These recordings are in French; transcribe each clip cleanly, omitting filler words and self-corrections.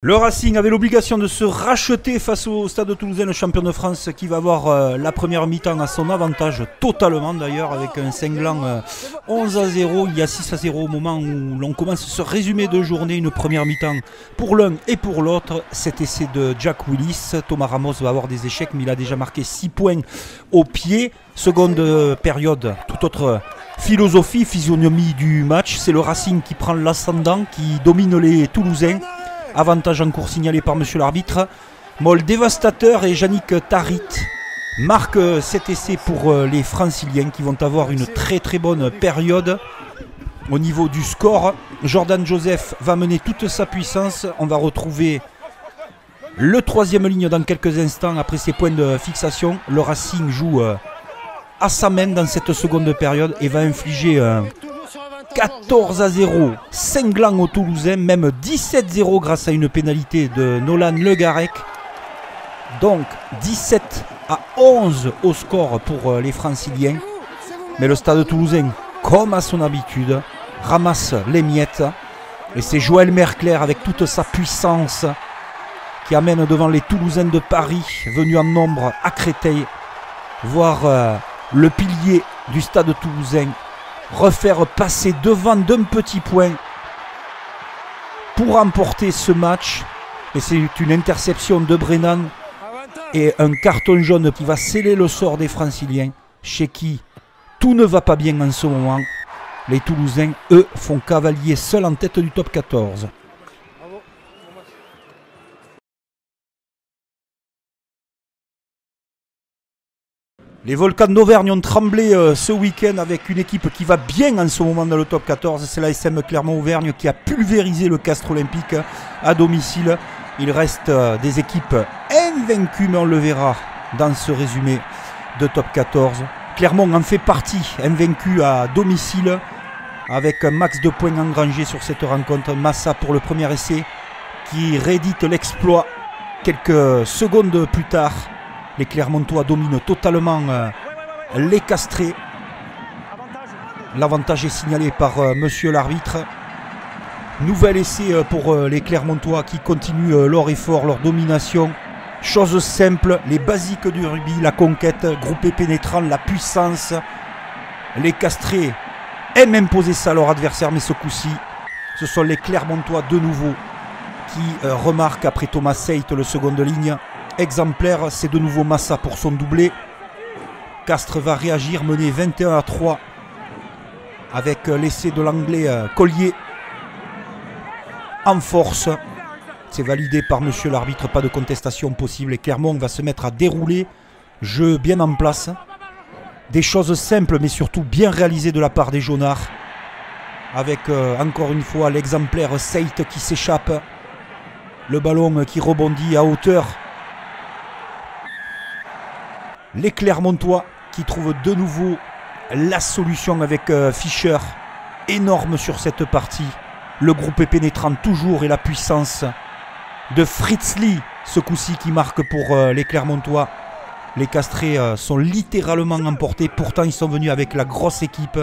Le Racing avait l'obligation de se racheter face au Stade Toulousain, le champion de France, qui va avoir la première mi-temps à son avantage, totalement d'ailleurs, avec un cinglant 11-0. Il y a 6-0 au moment où l'on commence ce résumé de journée, une première mi-temps pour l'un et pour l'autre. Cet essai de Jack Willis, Thomas Ramos va avoir des échecs, mais il a déjà marqué 6 points au pied. Seconde période, toute autre philosophie, physionomie du match. C'est le Racing qui prend l'ascendant, qui domine les Toulousains. Avantage en cours signalé par monsieur l'arbitre. Moll dévastateur et Yannick Tarit marque cet essai pour les Franciliens qui vont avoir une très très bonne période. Au niveau du score, Jordan Joseph va mener toute sa puissance. On va retrouver le troisième ligne dans quelques instants après ses points de fixation. Le Racing joue à sa main dans cette seconde période et va infliger 14-0, cinglant aux Toulousains, même 17-0 grâce à une pénalité de Nolan Le Garec. Donc 17-11 au score pour les Franciliens. Mais le Stade Toulousain, comme à son habitude, ramasse les miettes. Et c'est Joël Mercler avec toute sa puissance qui amène devant les Toulousains de Paris, venus en nombre à Créteil, voir le pilier du Stade Toulousain refaire passer devant d'un petit point pour remporter ce match. Et c'est une interception de Brennan et un carton jaune qui va sceller le sort des Franciliens, chez qui tout ne va pas bien en ce moment. Les Toulousains, eux, font cavalier seuls en tête du top 14. Les Volcans d'Auvergne ont tremblé ce week-end avec une équipe qui va bien en ce moment dans le top 14. C'est la SM Clermont-Auvergne qui a pulvérisé le Castres Olympique à domicile. Il reste des équipes invaincues, mais on le verra dans ce résumé de top 14. Clermont en fait partie, invaincu à domicile, avec un max de points engrangés sur cette rencontre. Massa pour le premier essai qui réédite l'exploit quelques secondes plus tard. Les Clermontois dominent totalement les Castrés. L'avantage est signalé par monsieur l'arbitre. Nouvel essai pour les Clermontois qui continuent leur effort, leur domination. Chose simple, les basiques du rugby, la conquête, groupé pénétrant, la puissance. Les Castrés aiment imposer ça à leur adversaire, mais ce coup-ci, ce sont les Clermontois de nouveau qui remarquent après Thomas Seit, le second de ligne. Exemplaire, c'est de nouveau Massa pour son doublé. Castres va réagir, mener 21-3 avec l'essai de l'anglais Collier en force. C'est validé par monsieur l'arbitre, pas de contestation possible. Et Clermont va se mettre à dérouler. Jeu bien en place. Des choses simples mais surtout bien réalisées de la part des Jaunards. Avec encore une fois l'exemplaire Seit qui s'échappe. Le ballon qui rebondit à hauteur. Les Clermontois qui trouvent de nouveau la solution avec Fischer. Énorme sur cette partie. Le groupe est pénétrant toujours et la puissance de Fritzli. Ce coup-ci qui marque pour les Clermontois. Les Castrés sont littéralement emportés. Pourtant ils sont venus avec la grosse équipe.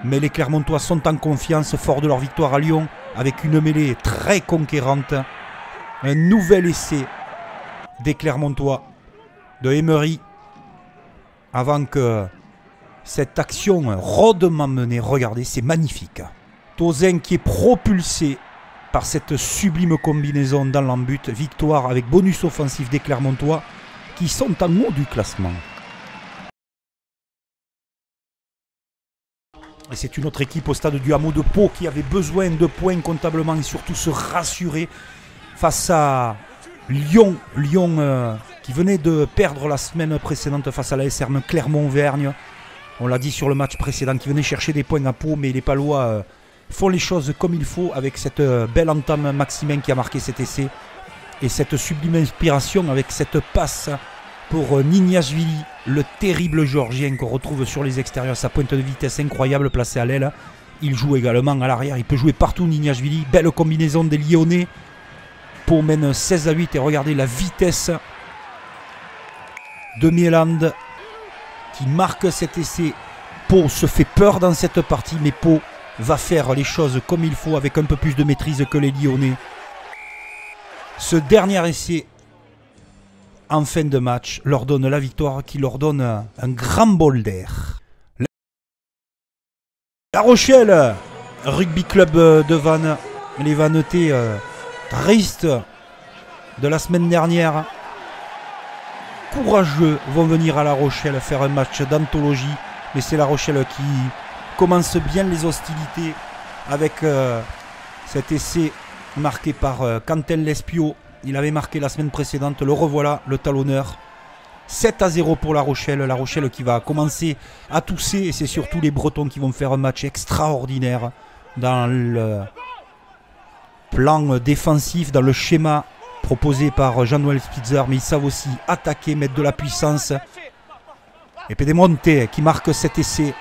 Mais les Clermontois sont en confiance, forts de leur victoire à Lyon. Avec une mêlée très conquérante. Un nouvel essai des Clermontois de Emery. Avant que cette action rondement menée, regardez, c'est magnifique. Tauzin qui est propulsé par cette sublime combinaison dans l'embut. Victoire avec bonus offensif des Clermontois qui sont en haut du classement. Et c'est une autre équipe au stade du Hameau de Pau qui avait besoin de points comptablement et surtout se rassurer face à Lyon. Lyon qui venait de perdre la semaine précédente face à la SRM Clermont-Auvergne. On l'a dit sur le match précédent, qui venait chercher des points à Pau, mais les Palois font les choses comme il faut avec cette belle entame. Maximin qui a marqué cet essai et cette sublime inspiration avec cette passe pour Nignashvili, le terrible Géorgien qu'on retrouve sur les extérieurs. Sa pointe de vitesse incroyable placée à l'aile. Il joue également à l'arrière, il peut jouer partout Nignashvili. Belle combinaison des Lyonnais. Pau mène 16-8 et regardez la vitesse de Mieland qui marque cet essai. Pau se fait peur dans cette partie, mais Pau va faire les choses comme il faut avec un peu plus de maîtrise que les Lyonnais. Ce dernier essai en fin de match leur donne la victoire, qui leur donne un grand bol d'air. La Rochelle Rugby Club de Vannes, les Vannetais tristes de la semaine dernière, courageux, vont venir à La Rochelle faire un match d'anthologie. Mais c'est La Rochelle qui commence bien les hostilités avec cet essai marqué par Quentin Lespio. Il avait marqué la semaine précédente, le revoilà, le talonneur. 7-0 pour La Rochelle qui va commencer à tousser, et c'est surtout les Bretons qui vont faire un match extraordinaire dans le plan défensif, dans le schéma proposé par Jean-Noël Spitzer, mais ils savent aussi attaquer, mettre de la puissance. Et Pedemonte qui marque cet essai,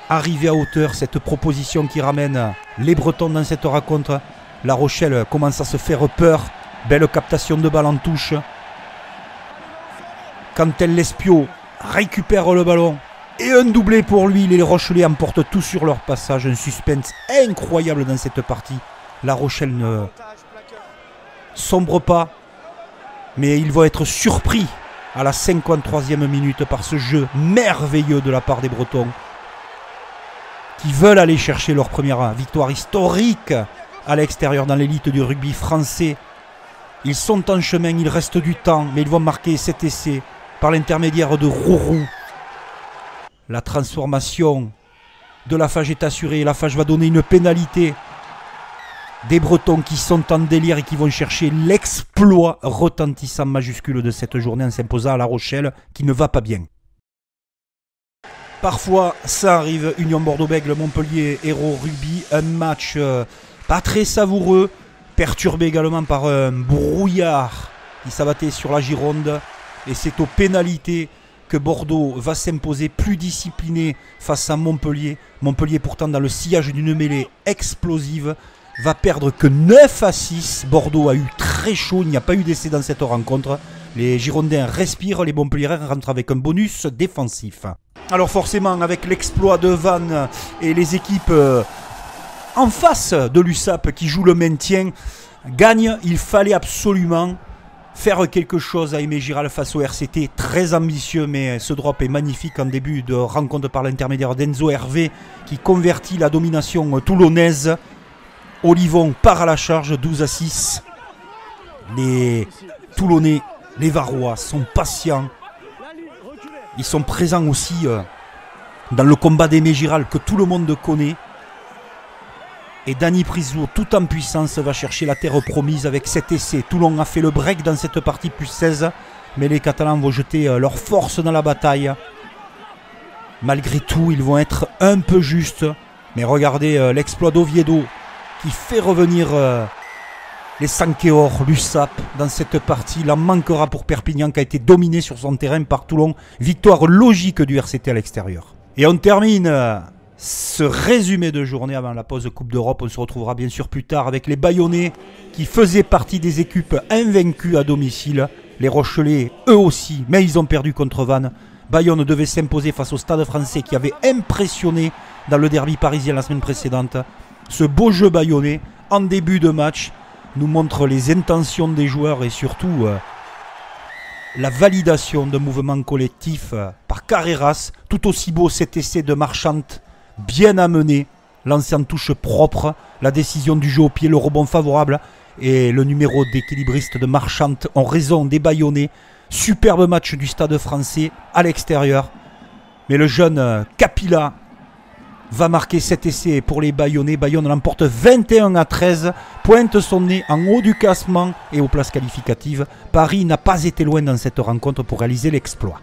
arrivé à hauteur, cette proposition qui ramène les Bretons dans cette rencontre. La Rochelle commence à se faire peur, belle captation de balle en touche. Quentin Lespio récupère le ballon et un doublé pour lui. Les Rochelais emportent tout sur leur passage. Un suspense incroyable dans cette partie. La Rochelle ne sombre pas, mais ils vont être surpris à la 53e minute par ce jeu merveilleux de la part des Bretons, qui veulent aller chercher leur première victoire historique à l'extérieur dans l'élite du rugby français. Ils sont en chemin, il reste du temps, mais ils vont marquer cet essai par l'intermédiaire de Rourou. La transformation de Lafage est assurée. Lafage va donner une pénalité. Des Bretons qui sont en délire et qui vont chercher l'exploit retentissant majuscule de cette journée en s'imposant à La Rochelle, qui ne va pas bien. Parfois, ça arrive. Union Bordeaux-Bègles, Montpellier, Hérault Rugby. Un match pas très savoureux, perturbé également par un brouillard qui s'abattait sur la Gironde. Et c'est aux pénalités que Bordeaux va s'imposer, plus discipliné face à Montpellier. Montpellier, pourtant dans le sillage d'une mêlée explosive, va perdre que 9-6. Bordeaux a eu très chaud, il n'y a pas eu d'essai dans cette rencontre. Les Girondins respirent, les Montpelliérains rentrent avec un bonus défensif. Alors forcément, avec l'exploit de Vannes et les équipes en face de l'USAP qui jouent le maintien, gagnent, il fallait absolument faire quelque chose à Aimé Giral face au RCT. Très ambitieux, mais ce drop est magnifique en début de rencontre par l'intermédiaire d'Enzo Hervé, qui convertit la domination toulonnaise. Olivon part à la charge, 12-6. Les Toulonnais, les Varois sont patients. Ils sont présents aussi dans le combat d'Aimé Giral que tout le monde connaît. Et Dany Priso, tout en puissance, va chercher la terre promise avec cet essai. Toulon a fait le break dans cette partie, plus 16. Mais les Catalans vont jeter leur force dans la bataille. Malgré tout, ils vont être un peu justes. Mais regardez l'exploit d'Oviedo qui fait revenir les Sankeor, l'USAP dans cette partie. Il en manquera pour Perpignan qui a été dominé sur son terrain par Toulon. Victoire logique du RCT à l'extérieur. Et on termine ce résumé de journée avant la pause Coupe d'Europe. On se retrouvera bien sûr plus tard avec les Bayonnais qui faisaient partie des équipes invaincues à domicile. Les Rochelais, eux aussi, mais ils ont perdu contre Vannes. Bayonne devait s'imposer face au Stade Français qui avait impressionné dans le derby parisien la semaine précédente. Ce beau jeu bayonnais en début de match nous montre les intentions des joueurs et surtout la validation d'un mouvement collectif par Carreras. Tout aussi beau cet essai de Marchant, bien amené, lancé en touche propre, la décision du jeu au pied, le rebond favorable et le numéro d'équilibriste de Marchant ont raison des Bayonnais. Superbe match du Stade Français à l'extérieur. Mais le jeune Capilla va marquer cet essai pour les Bayonnais. Bayonne l'emporte 21-13, pointe son nez en haut du classement et aux places qualificatives. Paris n'a pas été loin dans cette rencontre pour réaliser l'exploit.